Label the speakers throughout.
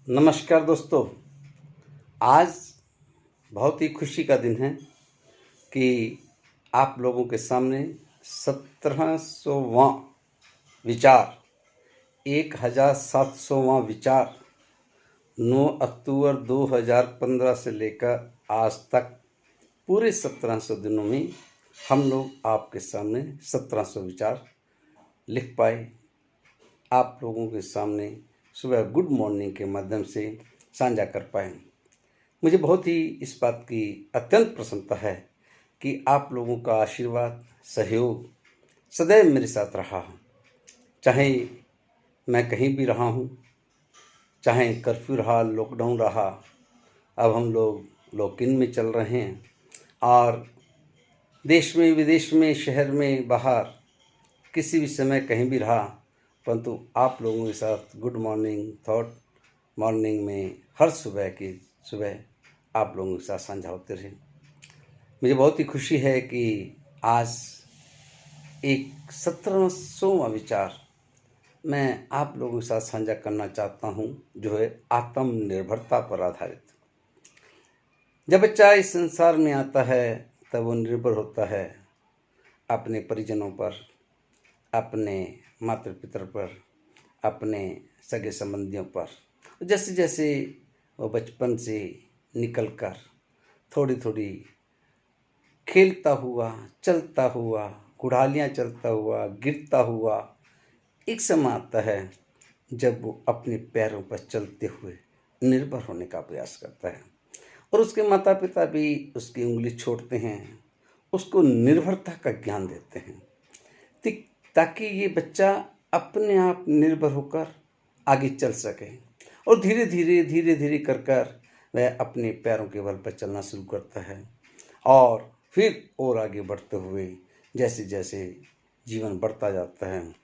Speaker 1: नमस्कार दोस्तों। आज बहुत ही खुशी का दिन है कि आप लोगों के सामने 1700वां विचार 1700वां विचार 9 अक्टूबर 2015 से लेकर आज तक पूरे 1700 दिनों में हम लोग आपके सामने 1700 विचार लिख पाए। आप लोगों के सामने सुबह गुड मॉर्निंग के माध्यम से साझा कर पाए। मुझे बहुत ही इस बात की अत्यंत प्रसन्नता है कि आप लोगों का आशीर्वाद सहयोग सदैव मेरे साथ रहा। चाहे मैं कहीं भी रहा हूँ, चाहे कर्फ्यू रहा, लॉकडाउन रहा, अब हम लोग लॉकइन में चल रहे हैं और देश में विदेश में शहर में बाहर किसी भी समय कहीं भी रहा, परंतु आप लोगों के साथ गुड मॉर्निंग थॉट मॉर्निंग में हर सुबह की सुबह आप लोगों के साथ साझा होते रहे। मुझे बहुत ही खुशी है कि आज एक 1700वां विचार मैं आप लोगों के साथ साझा करना चाहता हूं, जो है आत्मनिर्भरता पर आधारित। जब बच्चा इस संसार में आता है तब वो निर्भर होता है अपने परिजनों पर, अपने माता पिता पर, अपने सगे संबंधियों पर। जैसे जैसे वो बचपन से निकलकर थोड़ी थोड़ी खेलता हुआ, चलता हुआ, कुड़ालियाँ चलता हुआ, गिरता हुआ, एक समय आता है जब वो अपने पैरों पर चलते हुए निर्भर होने का प्रयास करता है और उसके माता पिता भी उसकी उंगली छोड़ते हैं, उसको निर्भरता का ज्ञान देते हैं ताकि ये बच्चा अपने आप निर्भर होकर आगे चल सके और धीरे धीरे कर वह अपने पैरों के बल पर चलना शुरू करता है और फिर और आगे बढ़ते हुए जैसे जैसे जीवन बढ़ता जाता है,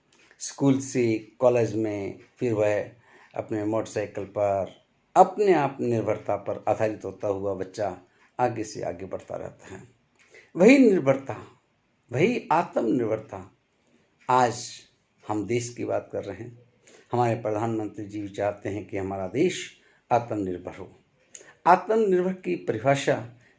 Speaker 1: स्कूल से कॉलेज में, फिर वह अपने मोटरसाइकिल पर अपने आप निर्भरता पर आधारित होता हुआ बच्चा आगे से आगे बढ़ता रहता है। वही निर्भरता, वही आत्मनिर्भरता आज हम देश की बात कर रहे हैं। हमारे प्रधानमंत्री जी भी चाहते हैं कि हमारा देश आत्मनिर्भर हो। आत्मनिर्भर की परिभाषा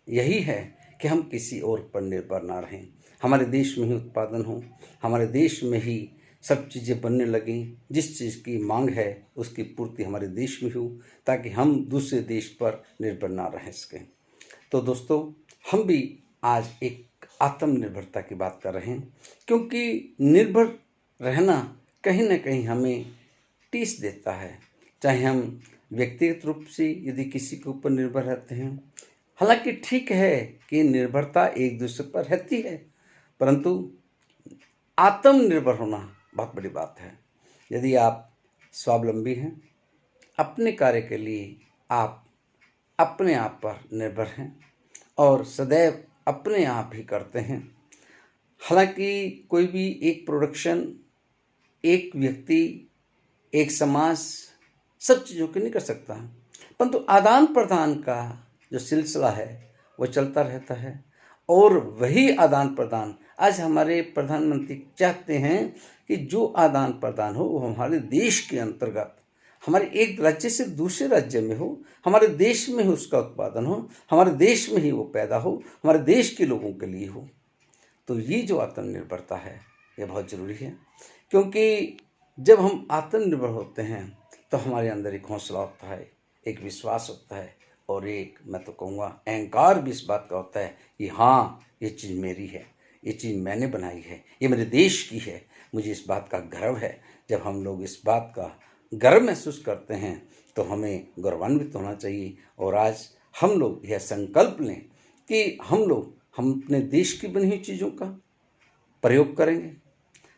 Speaker 1: यही है कि हम किसी और पर निर्भर ना रहें, हमारे देश में ही उत्पादन हो, हमारे देश में ही सब चीज़ें बनने लगें, जिस चीज़ की मांग है उसकी पूर्ति हमारे देश में हो, ताकि हम दूसरे देश पर निर्भर ना रह सकें। तो दोस्तों, हम भी आज एक आत्मनिर्भरता की बात कर रहे हैं, क्योंकि निर्भर रहना कहीं ना कहीं हमें टीस देता है। चाहे हम व्यक्तिगत रूप से यदि किसी के ऊपर निर्भर रहते हैं, हालांकि ठीक है कि निर्भरता एक दूसरे पर रहती है, परंतु आत्मनिर्भर होना बहुत बड़ी बात है। यदि आप स्वावलंबी हैं, अपने कार्य के लिए आप अपने आप पर निर्भर हैं और सदैव अपने आप ही करते हैं। हालांकि कोई भी एक प्रोडक्शन, एक व्यक्ति, एक समाज सब चीज़ों के नहीं कर सकता, परंतु आदान प्रदान का जो सिलसिला है वो चलता रहता है और वही आदान प्रदान आज हमारे प्रधानमंत्री चाहते हैं कि जो आदान प्रदान हो वो हमारे देश के अंतर्गत, हमारे एक राज्य से दूसरे राज्य में हो, हमारे देश में ही उसका उत्पादन हो, हमारे देश में ही वो पैदा हो, हमारे देश के लोगों के लिए हो। तो ये जो आत्मनिर्भरता है ये बहुत ज़रूरी है, क्योंकि जब हम आत्मनिर्भर होते हैं तो हमारे अंदर एक हौसला होता है, एक विश्वास होता है और एक, मैं तो कहूँगा, अहंकार भी इस बात का होता है कि हाँ, ये चीज़ मेरी है, ये चीज़ मैंने बनाई है, ये मेरे देश की है। मुझे इस बात का गर्व है। जब हम लोग इस बात का गर्व महसूस करते हैं तो हमें गौरवान्वित होना चाहिए और आज हम लोग यह संकल्प लें कि हम अपने देश की बनी हुई चीज़ों का प्रयोग करेंगे।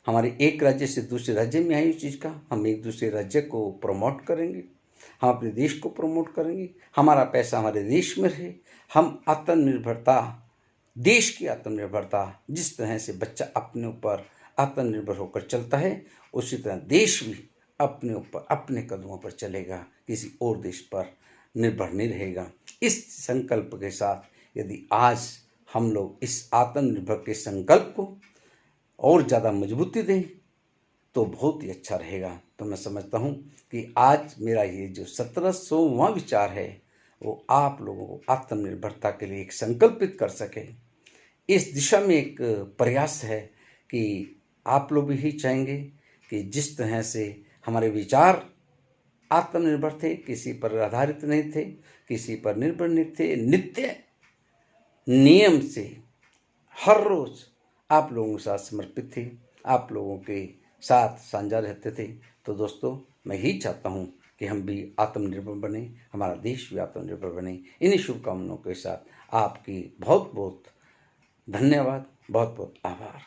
Speaker 1: हमारे एक राज्य से दूसरे राज्य में आई हुई चीज़ का हम एक दूसरे राज्य को प्रमोट करेंगे, हम अपने देश को प्रमोट करेंगे, हमारा पैसा हमारे देश में रहे। हम आत्मनिर्भरता, देश की आत्मनिर्भरता, जिस तरह से बच्चा अपने ऊपर आत्मनिर्भर होकर चलता है, उसी तरह देश भी अपने ऊपर अपने कदमों पर चलेगा, किसी और देश पर निर्भर नहीं रहेगा। इस संकल्प के साथ यदि आज हम लोग इस आत्मनिर्भर के संकल्प को और ज़्यादा मजबूती दें तो बहुत ही अच्छा रहेगा। तो तो मैं समझता हूँ कि आज मेरा ये जो 1700वां विचार है वो आप लोगों को आत्मनिर्भरता के लिए एक संकल्पित कर सके, इस दिशा में एक प्रयास है कि आप लोग भी चाहेंगे कि जिस तरह से हमारे विचार आत्मनिर्भर थे, किसी पर आधारित नहीं थे, किसी पर निर्भर नहीं थे, नित्य नियम से हर रोज आप लोगों के साथ समर्पित थे, आप लोगों के साथ साझा रहते थे। तो दोस्तों, मैं ही चाहता हूँ कि हम भी आत्मनिर्भर बने, हमारा देश भी आत्मनिर्भर बने। इन्हीं शुभकामनाओं के साथ आपकी बहुत बहुत धन्यवाद, बहुत बहुत आभार।